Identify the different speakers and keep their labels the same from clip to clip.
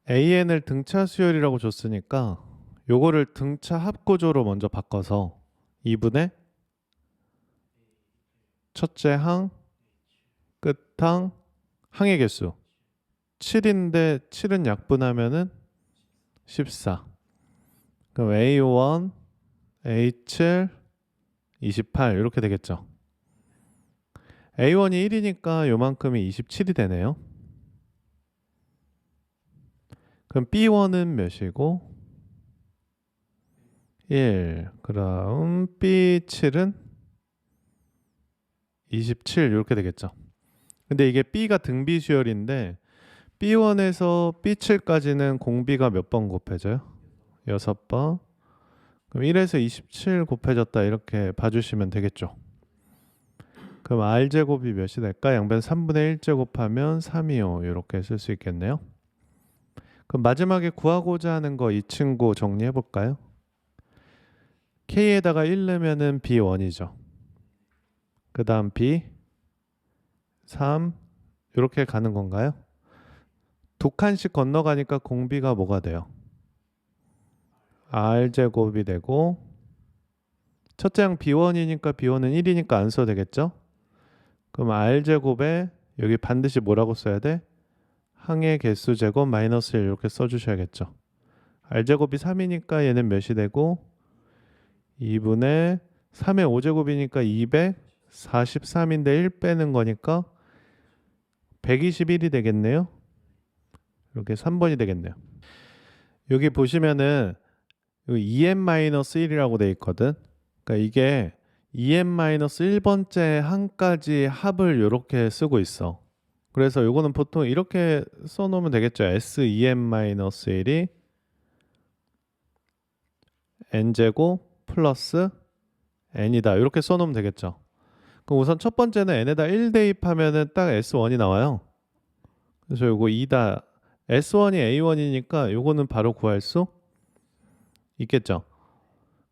Speaker 1: AN을 등차 수열이라고 줬으니까 요거를 등차 합구조로 먼저 바꿔서 2분의 첫째 항, 끝항, 항의 개수 7인데 7은 약분하면은 14. 그럼 A1, A7, 28 이렇게 되겠죠. A1이 1이니까 요만큼이 27이 되네요. 그럼 B1은 몇이고 1. 그럼 B7은 27 이렇게 되겠죠. 근데 이게 B가 등비 수열인데 B1에서 B7까지는 공비가 몇 번 곱해져요? 6번. 그럼 1에서 27 곱해졌다 이렇게 봐주시면 되겠죠. 그럼 R제곱이 몇이 될까? 양변 3분의 1제곱하면 3이요. 이렇게 쓸 수 있겠네요. 그럼 마지막에 구하고자 하는 거 이 친구 정리해 볼까요? K에다가 1 넣으면은 B1이죠. 그 다음 B 3 이렇게 가는 건가요? 두 칸씩 건너가니까 공비가 뭐가 돼요? R제곱이 되고 첫째 항 B1이니까 B1은 1이니까 안 써도 되겠죠? 그럼 R제곱에 여기 반드시 뭐라고 써야 돼? 항의 개수 제곱 마이너스 1 이렇게 써주셔야겠죠. R제곱이 3이니까 얘는 몇이 되고 2분의 3의 5제곱이니까 243인데 1 빼는 거니까 121이 되겠네요. 이렇게 3번이 되겠네요. 여기 보시면은 2n-1이라고 돼 있거든. 그러니까 이게 2n-1번째 항까지 합을 이렇게 쓰고 있어. 그래서 요거는 보통 이렇게 써놓으면 되겠죠. S2n-1이 n제곱 플러스 n이다. 이렇게 써놓으면 되겠죠. 그럼 우선 첫 번째는 n에다 1 대입하면은 딱 S1이 나와요. 그래서 요거 2다. S1이 A1이니까 요거는 바로 구할 수 있겠죠.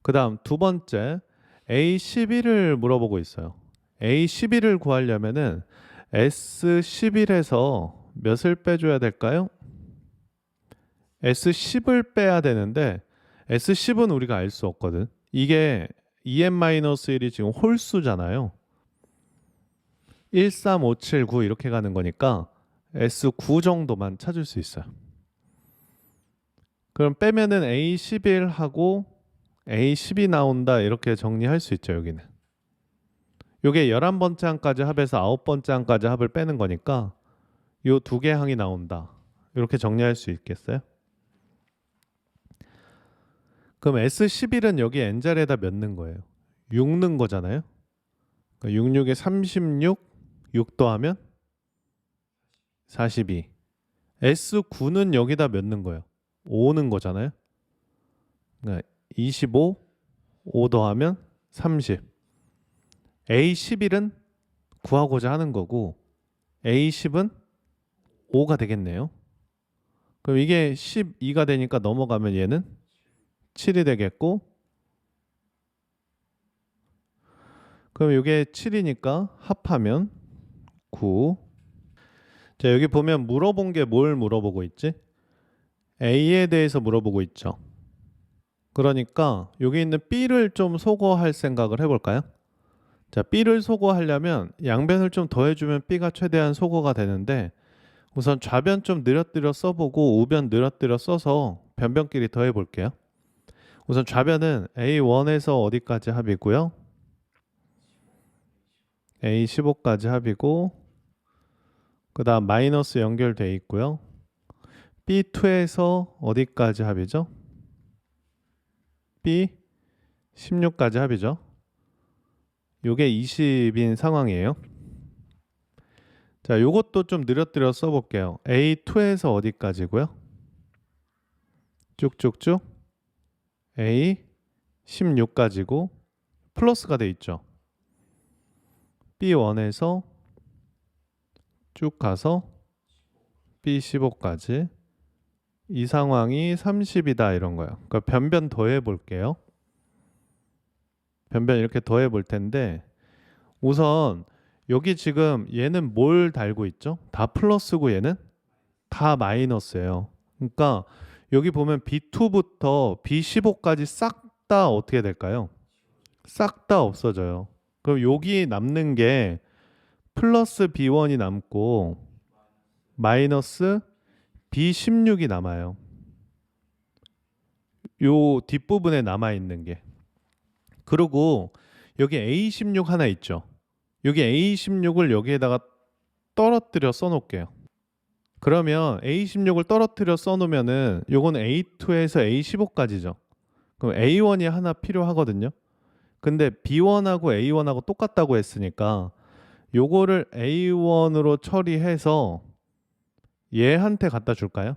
Speaker 1: 그 다음 두 번째 A11을 물어보고 있어요. A11을 구하려면은 S11에서 몇을 빼줘야 될까요? S10을 빼야 되는데 S10은 우리가 알 수 없거든. 이게 EN-1이 지금 홀수잖아요. 1, 3, 5, 7, 9 이렇게 가는 거니까 S9 정도만 찾을 수 있어요. 그럼 빼면은 A11하고 A10이 나온다 이렇게 정리할 수 있죠. 여기는 요게 11번째 항까지 합해서 9번째 항까지 합을 빼는 거니까 요 두 개 항이 나온다 이렇게 정리할 수 있겠어요? 그럼 S11은 여기 n자리에다 몇 넣는 거예요? 6 넣은 거잖아요. 그러니까 6, 6에 36 6 더하면 42. S9는 여기다 몇 넣은 거예요? 5 넣은 거잖아요. 그러니까 25 5 더하면 30. A11은 구하고자 하는 거고 A10은 5가 되겠네요. 그럼 이게 12가 되니까 넘어가면 얘는 7이 되겠고 그럼 이게 7이니까 합하면 9. 자, 여기 보면 물어본 게 뭘 물어보고 있지? A에 대해서 물어보고 있죠. 그러니까 여기 있는 B를 좀 소거할 생각을 해볼까요? 자, B를 소거하려면 양변을 좀 더해주면 B가 최대한 소거가 되는데 우선 좌변 좀 늘어뜨려 써보고 우변 늘어뜨려 써서 변변끼리 더해볼게요. 우선 좌변은 A1에서 어디까지 합이고요? A15까지 합이고 그 다음 마이너스 연결돼 있고요. B2에서 어디까지 합이죠? B16까지 합이죠. 요게 20인 상황이에요. 자, 요것도 좀 늘어뜨려 써볼게요. A2에서 어디까지고요? 쭉쭉쭉 A16까지고 플러스가 돼 있죠. B1에서 쭉 가서 B15까지 이 상황이 30이다 이런 거예요. 그러니까 변변 더해 볼게요. 변변 이렇게 더해 볼 텐데 우선 여기 지금 얘는 뭘 달고 있죠? 다 플러스고 얘는 다 마이너스예요. 그러니까 여기 보면 B2부터 B15까지 싹 다 어떻게 될까요? 싹 다 없어져요. 그럼 여기 남는 게 플러스 B1이 남고 마이너스 B16이 남아요. 요 뒷부분에 남아있는 게. 그리고 여기 A16 하나 있죠. 여기 A16을 여기에다가 떨어뜨려 써놓을게요. 그러면 A16을 떨어뜨려 써놓으면은 요건 A2에서 A15까지죠. 그럼 A1이 하나 필요하거든요. 근데 B1하고 A1하고 똑같다고 했으니까 요거를 A1으로 처리해서 얘한테 갖다 줄까요?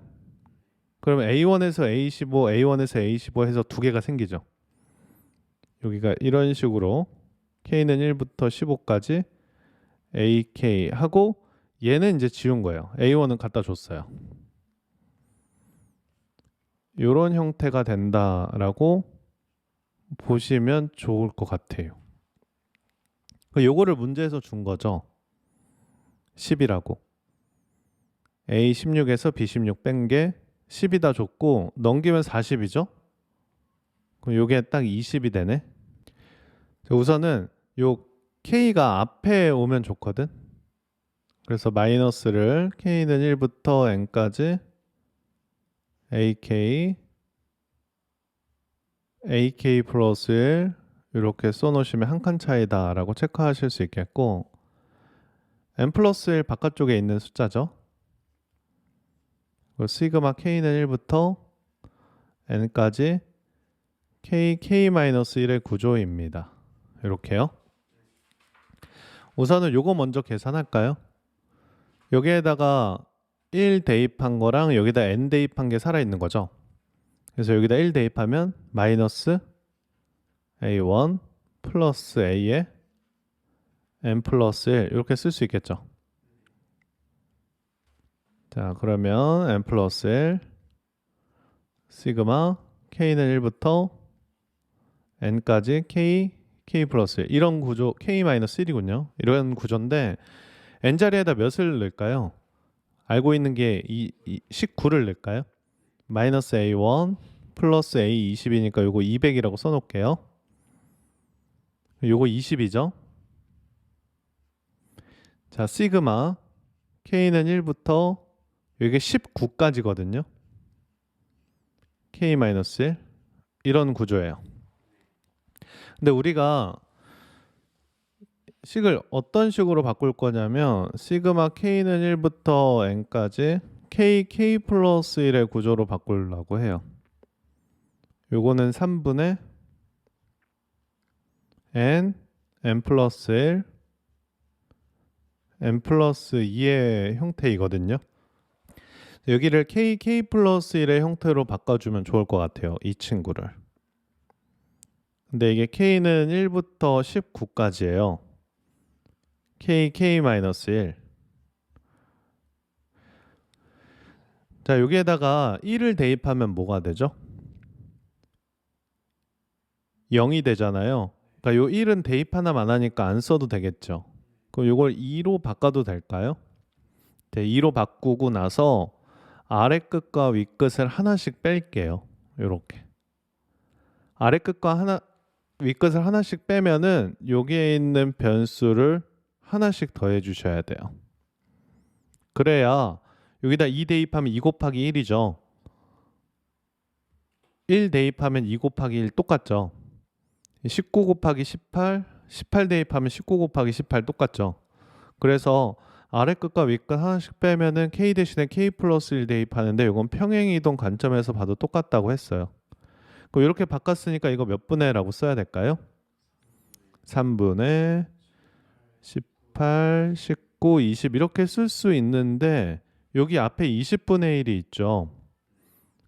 Speaker 1: 그러면 A1에서 A15, A1에서 A15 해서 두 개가 생기죠. 여기가 이런 식으로 K는 1부터 15까지 AK 하고 얘는 이제 지운 거예요. A1은 갖다 줬어요. 이런 형태가 된다라고 보시면 좋을 것 같아요. 요거를 문제에서 준 거죠. 10이라고. A16에서 B16 뺀 게 10이다 줬고 넘기면 40이죠. 그럼 요게 딱 20이 되네. 우선은 요 K가 앞에 오면 좋거든. 그래서 마이너스를 K는 1부터 N까지 AK 플러스 1 이렇게 써놓으시면 한 칸 차이다 라고 체크하실 수 있겠고 N 플러스 1 바깥쪽에 있는 숫자죠. 시그마 K는 1부터 N까지 K-1의 구조입니다. 이렇게요. 우선은 요거 먼저 계산할까요? 여기에다가 1 대입한 거랑 여기다 N 대입한 게 살아있는 거죠. 그래서 여기다 1 대입하면 마이너스 A1 플러스 A에 N 플러스 1 이렇게 쓸 수 있겠죠. 자, 그러면 N 플러스 1 시그마 K는 1부터 N까지 K 플러스 1 이런 구조 K 마이너스 1이군요. 이런 구조인데 N 자리에다 몇을 넣을까요? 알고 있는 게 19를 넣을까요? 마이너스 A1 플러스 A20이니까 요거 200이라고 써놓을게요. 요거 20이죠. 자, 시그마 K는 1부터 여기 19까지거든요. K-1 이런 구조예요. 근데 우리가 식을 어떤 식으로 바꿀 거냐면 시그마 K는 1부터 N까지 K 플러스 1의 구조로 바꾸려고 해요. 요거는 3분의 N 플러스 1 N 플러스 2의 형태이거든요. 여기를 K 플러스 1의 형태로 바꿔주면 좋을 것 같아요. 이 친구를. 근데 이게 K는 1부터 19까지예요. K-1. 자, 여기에다가 1을 대입하면 뭐가 되죠? 0이 되잖아요. 그러니까 요 1은 대입 하나 안 하니까 안 써도 되겠죠. 그럼 이걸 2로 바꿔도 될까요? 네, 2로 바꾸고 나서 아래 끝과 위 끝을 하나씩 뺄게요. 요렇게. 아래 끝과 위 끝을 하나씩 빼면은 여기에 있는 변수를 하나씩 더해 주셔야 돼요. 그래야 여기다 2 대입하면 2 곱하기 1이죠. 1 대입하면 2 곱하기 1 똑같죠. 19 곱하기 18, 18 대입하면 19 곱하기 18 똑같죠. 그래서 아래 끝과 위 끝 하나씩 빼면은 K 대신에 K 플러스 1 대입하는데 이건 평행이동 관점에서 봐도 똑같다고 했어요. 그럼 이렇게 바꿨으니까 이거 몇 분의 라고 써야 될까요? 3분의 18, 19, 20 이렇게 쓸 수 있는데 여기 앞에 20분의 1이 있죠.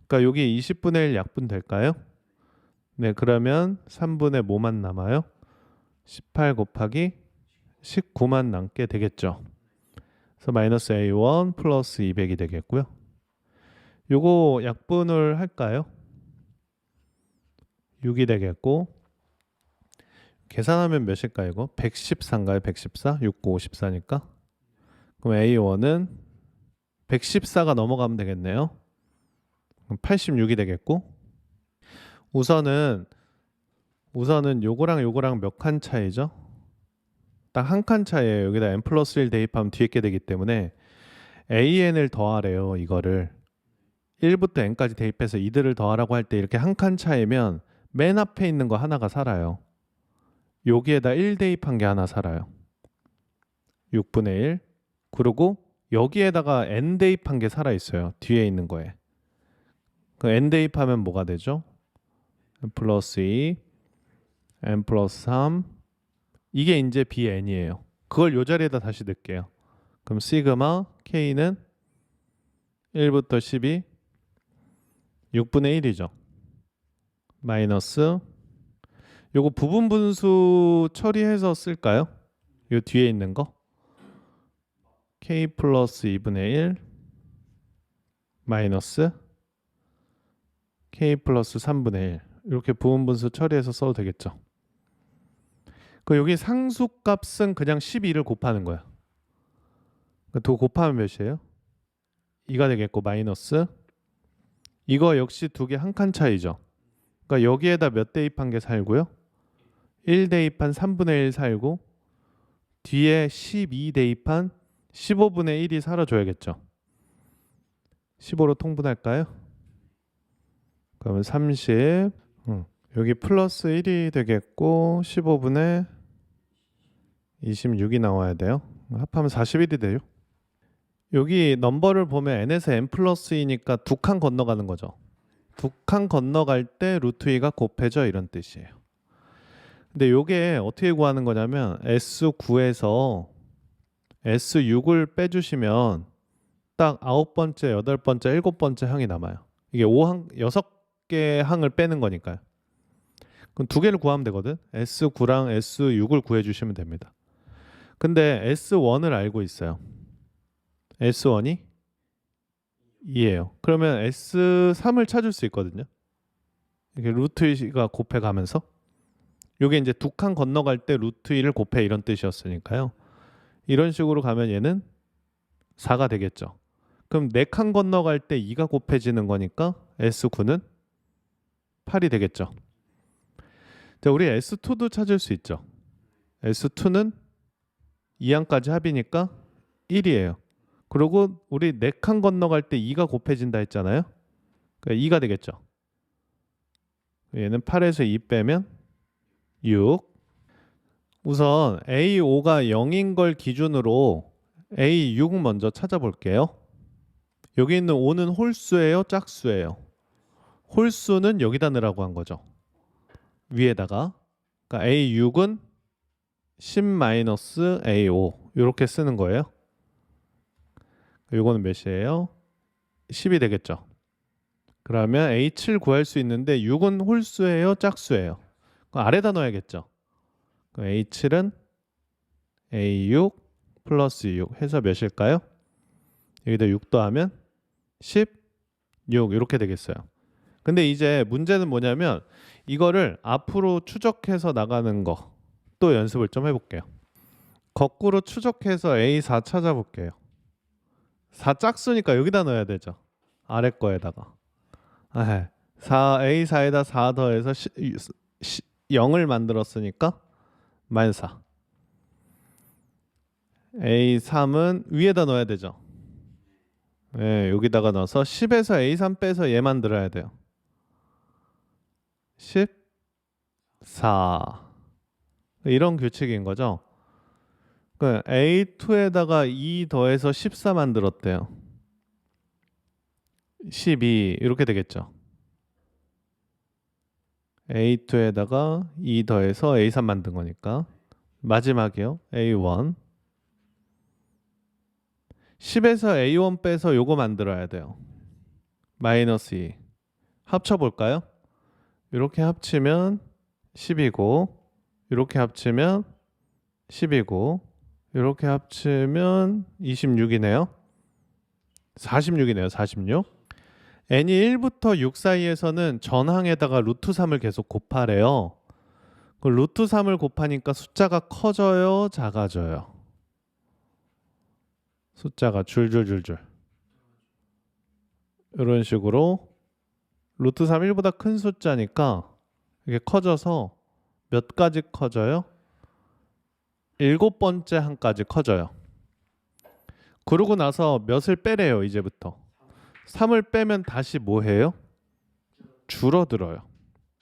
Speaker 1: 그러니까 여기 20분의 1 약분 될까요? 네, 그러면 3분의 뭐만 남아요? 18 곱하기 19만 남게 되겠죠. 그래서 마이너스 A1 플러스 200이 되겠고요. 요거 약분을 할까요? 6이 되겠고 계산하면 몇일까요? 이거 114인가요? 114? 6, 9, 54니까 그럼 A1은 114가 넘어가면 되겠네요. 그럼 86이 되겠고, 우선은 요거랑 요거랑 몇 칸 차이죠? 딱 한 칸 차이에요. 여기다 n 플러스 1 대입하면 뒤에 게 되기 때문에 an을 더하래요. 이거를 1부터 n까지 대입해서 이들을 더하라고 할 때 이렇게 한 칸 차이면 맨 앞에 있는 거 하나가 살아요. 여기에다 1 대입한 게 하나 살아요. 6분의 1. 그리고 여기에다가 n 대입한 게 살아있어요. 뒤에 있는 거에. 그 n 대입하면 뭐가 되죠? n 플러스 2, n 플러스 3. 이게 이제 bn이에요. 그걸 요 자리에다 다시 넣을게요. 그럼 시그마 k는 1부터 12, 6분의 1이죠. 마이너스 요거 부분 분수 처리해서 쓸까요? 요 뒤에 있는 거 k 플러스 2분의 1 마이너스 k 플러스 3분의 1 이렇게 부분 분수 처리해서 써도 되겠죠. 그 여기 상수값은 그냥 12를 곱하는 거야. 도 곱하면 몇이에요? 2가 되겠고 마이너스 이거 역시 두 개 한 칸 차이죠. 그러니까 여기에다 몇 대입한 게 살고요? 1 대입한 3분의 1 살고 뒤에 12 대입한 15분의 1이 사라져야겠죠. 15로 통분할까요? 그러면 30 여기 플러스 1이 되겠고 15분의 26이 나와야 돼요. 합하면 41이 돼요. 여기 넘버를 보면 n에서 n 플러스 2니까 두 칸 건너가는 거죠. 두 칸 건너갈 때 루트 2가 곱해져 이런 뜻이에요. 근데 요게 어떻게 구하는 거냐면 S9에서 S6을 빼주시면 딱 9번째, 8번째, 7번째 항이 남아요. 이게 6개 항을 빼는 거니까요. 그럼 두 개를 구하면 되거든. S9랑 S6을 구해주시면 됩니다. 근데 S1을 알고 있어요. S1이 2예요. 그러면 S3을 찾을 수 있거든요. 이렇게 루트 2가 곱해가면서 이게 이제 두 칸 건너갈 때 루트 2를 곱해 이런 뜻이었으니까요. 이런 식으로 가면 얘는 4가 되겠죠. 그럼 4칸 건너갈 때 2가 곱해지는 거니까 S9는 8이 되겠죠. 자, 우리 S2도 찾을 수 있죠. S2는 2항까지 합이니까 1이에요. 그리고 우리 4칸 건너갈 때 2가 곱해진다 했잖아요. 그러니까 2가 되겠죠. 얘는 8에서 2 빼면 6. 우선 A5가 0인 걸 기준으로 A6 먼저 찾아볼게요. 여기 있는 5는 홀수예요? 짝수예요? 홀수는 여기다 넣으라고 한 거죠. 위에다가. 그러니까 A6은 10-A5 이렇게 쓰는 거예요. 요거는 몇이에요? 10이 되겠죠. 그러면 A7 구할 수 있는데 6은 홀수예요? 짝수예요? 아래다 넣어야겠죠. 그럼 A7은 A6 플러스 6 해서 몇일까요? 여기다 6 더하면 16 이렇게 되겠어요. 근데 이제 문제는 뭐냐면 이거를 앞으로 추적해서 나가는 거 또 연습을 좀 해볼게요. 거꾸로 추적해서 A4 찾아볼게요. 4 짝수니까 여기다 넣어야 되죠. 아래 거에다가. A4에다 4 더해서 0을 만들었으니까 마이너스 4. A3은 위에다 넣어야 되죠. 네, 여기다가 넣어서 10에서 A3 빼서 얘 만들어야 돼요. 14. 이런 규칙인 거죠. A2에다가 2 더해서 14 만들었대요. 12 이렇게 되겠죠. A2에다가 2 더해서 A3 만든 거니까 마지막이요. A1 10에서 A1 빼서 요거 만들어야 돼요. 마이너스 2 합쳐볼까요? 이렇게 합치면 10이고 이렇게 합치면 10이고 이렇게 합치면 26이네요. 46이네요. 46. n이 1부터 6 사이에서는 전항에다가 루트 3을 계속 곱하래요. 그 루트 3을 곱하니까 숫자가 커져요? 작아져요? 숫자가 줄줄줄줄 이런 식으로 루트 3 1보다 큰 숫자니까 이게 커져서 몇 가지 커져요? 7번째 항까지 커져요. 그러고 나서 몇을 빼래요. 이제부터 3을 빼면 다시 뭐 해요? 줄어들어요.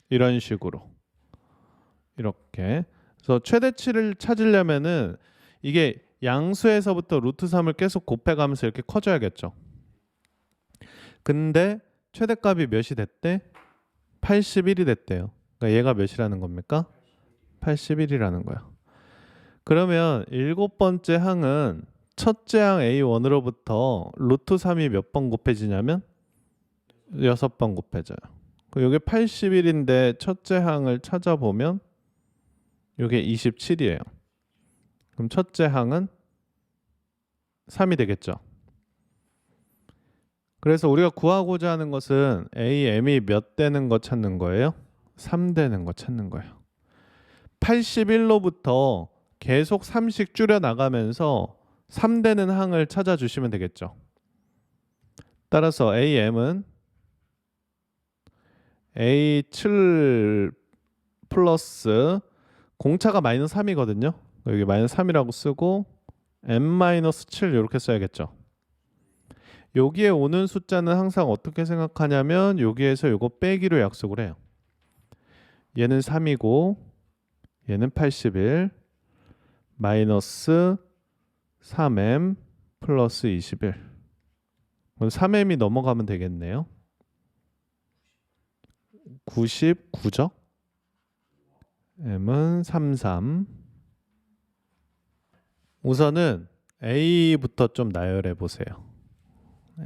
Speaker 1: 이런 식으로 이렇게. 그래서 최대치를 찾으려면은 이게 양수에서부터 루트 3을 계속 곱해가면서 이렇게 커져야겠죠. 근데 최대값이 몇이 됐대? 81이 됐대요. 그러니까 얘가 몇이라는 겁니까? 81이라는 거야. 그러면 7번째 항은 첫째 항 A1으로부터 루트 3이 몇 번 곱해지냐면 6번 곱해져요. 여기 81인데 첫째 항을 찾아보면 이게 27이에요. 그럼 첫째 항은 3이 되겠죠. 그래서 우리가 구하고자 하는 것은 AM이 몇 되는 거 찾는 거예요? 3 되는 거 찾는 거예요. 81로부터 계속 3씩 줄여 나가면서 3 되는 항을 찾아주시면 되겠죠. 따라서 AM은 A7 플러스 공차가 마이너스 3이거든요. 여기 마이너스 3이라고 쓰고 M-7 이렇게 써야겠죠. 여기에 오는 숫자는 항상 어떻게 생각하냐면 여기에서 이거 빼기로 약속을 해요. 얘는 3이고 얘는 81 마이너스 3M 플러스 21. 그럼 3M이 넘어가면 되겠네요. 99죠? M은 33. 우선은 A부터 좀 나열해 보세요.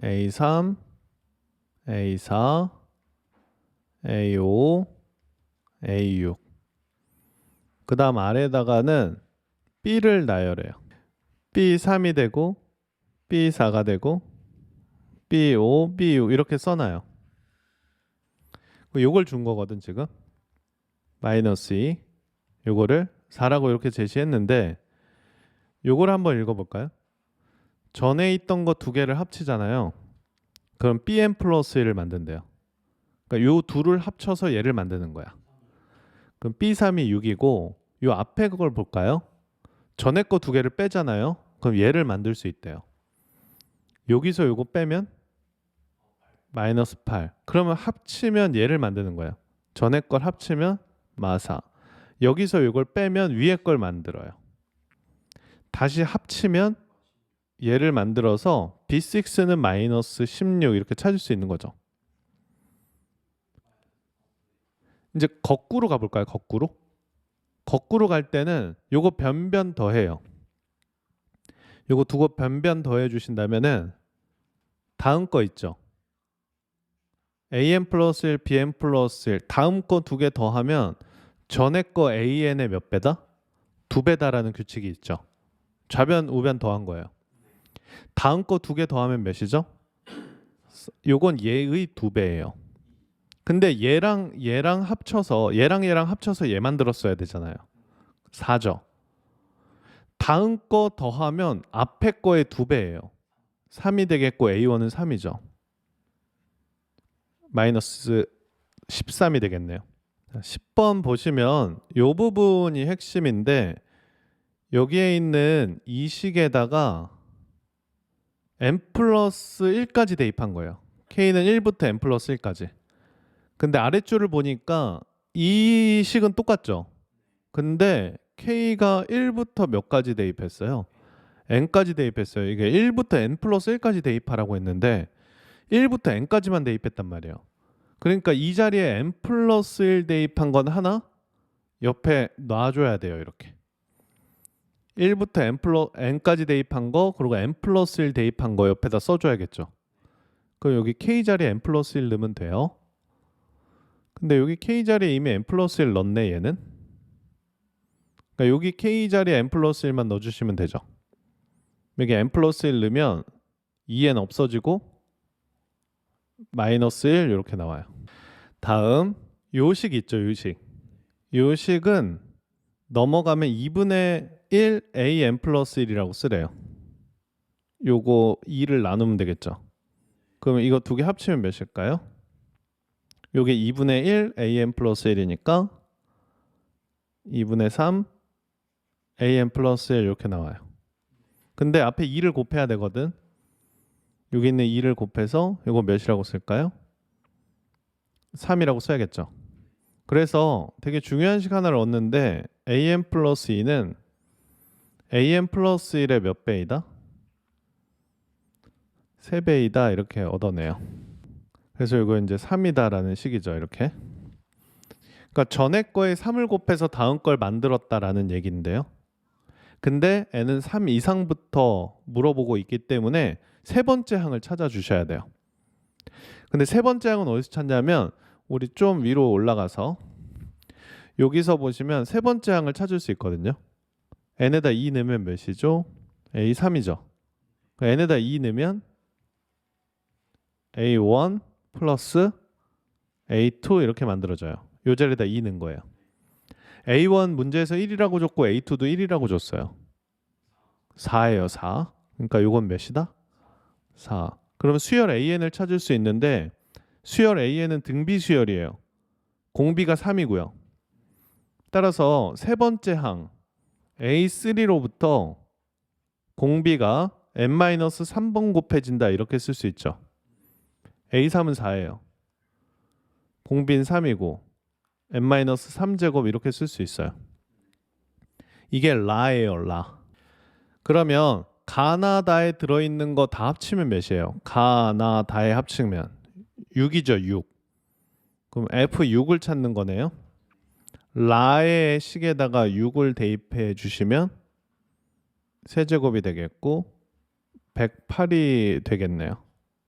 Speaker 1: A3, A4, A5, A6. 그 다음 아래다가는 B를 나열해요. B3이 되고 B4가 되고 B5, B6 이렇게 써놔요. 요걸 준 거거든 지금. 마이너스 2. 요거를 4라고 이렇게 제시했는데 요걸 한번 읽어볼까요? 전에 있던 거 두 개를 합치잖아요. 그럼 Bn 플러스 1을 만든대요. 그러니까 요 둘을 합쳐서 얘를 만드는 거야. 그럼 B3이 6이고 요 앞에 그걸 볼까요? 전에 거 두 개를 빼잖아요. 그럼 얘를 만들 수 있대요. 여기서 요거 빼면 마이너스 8. 그러면 합치면 얘를 만드는 거예요. 전에 걸 합치면 마사. 여기서 이걸 빼면 위에 걸 만들어요. 다시 합치면 얘를 만들어서 B6는 마이너스 16 이렇게 찾을 수 있는 거죠. 이제 거꾸로 가볼까요? 거꾸로 갈 때는 요거 변변 더해요. 요거 두고 변변 더해 주신다면은 다음 거 있죠. AN 플러스 1, BN 플러스 1 다음 거 두 개 더하면 전에 거 AN의 몇 배다? 2배다라는 규칙이 있죠. 좌변 우변 더한 거예요. 다음 거 두 개 더하면 몇이죠? 요건 얘의 2배예요. 근데 얘랑 합쳐서 얘랑 합쳐서 얘 만들었어야 되잖아요. 4죠. 다음 거 더하면 앞에 거의 2배예요. 3이 되겠고 A1은 3이죠. 마이너스 13이 되겠네요. 10번 보시면 이 부분이 핵심인데 여기에 있는 이 식에다가 n 플러스 1까지 대입한 거예요. k는 1부터 n 플러스 1까지. 근데 아랫줄을 보니까 이 식은 똑같죠. 근데 k가 1부터 몇 가지 대입했어요? n까지 대입했어요. 이게 1부터 n 플러스 1까지 대입하라고 했는데 1부터 n까지만 대입했단 말이에요. 그러니까 이 자리에 n 플러스 1 대입한 건 하나 옆에 놔줘야 돼요. 이렇게 1부터 n까지 대입한 거 그리고 n 플러스 1 대입한 거 옆에다 써줘야겠죠. 그럼 여기 k 자리에 n 플러스 1 넣으면 돼요. 근데 여기 k 자리에 이미 n 플러스 1 넣네 얘는. 그러니까 여기 k 자리에 n 플러스 1만 넣어주시면 되죠. 여기 n 플러스 1 넣으면 2n 없어지고 마이너스 1 이렇게 나와요. 다음 요식 있죠. 요식은 넘어가면 2분의 1 an 플러스 1이라고 쓰래요. 요거 2를 나누면 되겠죠. 그러면 이거 두 개 합치면 몇일까요? 요게 2분의 1 an 플러스 1이니까 2분의 3 an 플러스 1 이렇게 나와요. 근데 앞에 2를 곱해야 되거든. 여기 있는 2를 곱해서 이거 몇이라고 쓸까요? 3이라고 써야겠죠. 그래서 되게 중요한 식 하나를 얻는데 an 플러스 2는 an 플러스 1의 몇 배이다? 3배이다 이렇게 얻어내요. 그래서 이거 이제 3이다 라는 식이죠. 이렇게. 그러니까 전에 거에 3을 곱해서 다음 걸 만들었다라는 얘기인데요. 근데 n은 3 이상부터 물어보고 있기 때문에 세 번째 항을 찾아주셔야 돼요. 근데 세 번째 항은 어디서 찾냐면 우리 좀 위로 올라가서 여기서 보시면 세 번째 항을 찾을 수 있거든요. n에다 2 넣으면 몇이죠? a3이죠. n에다 2 넣으면 a1 플러스 a2 이렇게 만들어져요. 요 자리에다 2 넣은 거예요. a1 문제에서 1이라고 줬고 a2도 1이라고 줬어요. 4예요. 4. 그러니까 요건 몇이다? 4. 그러면 수열 an을 찾을 수 있는데 수열 an은 등비 수열이에요. 공비가 3이고요. 따라서 세 번째 항 a3로부터 공비가 n-3번 곱해진다 이렇게 쓸 수 있죠. a3은 4예요. 공비는 3이고 n-3제곱 이렇게 쓸 수 있어요. 이게 라예요. 라. 그러면 가나다에 들어있는 거 다 합치면 몇이에요? 가나다에 합치면 6이죠. 6. 그럼 F6을 찾는 거네요. 라의 식에다가 6을 대입해 주시면 세제곱이 되겠고 108이 되겠네요.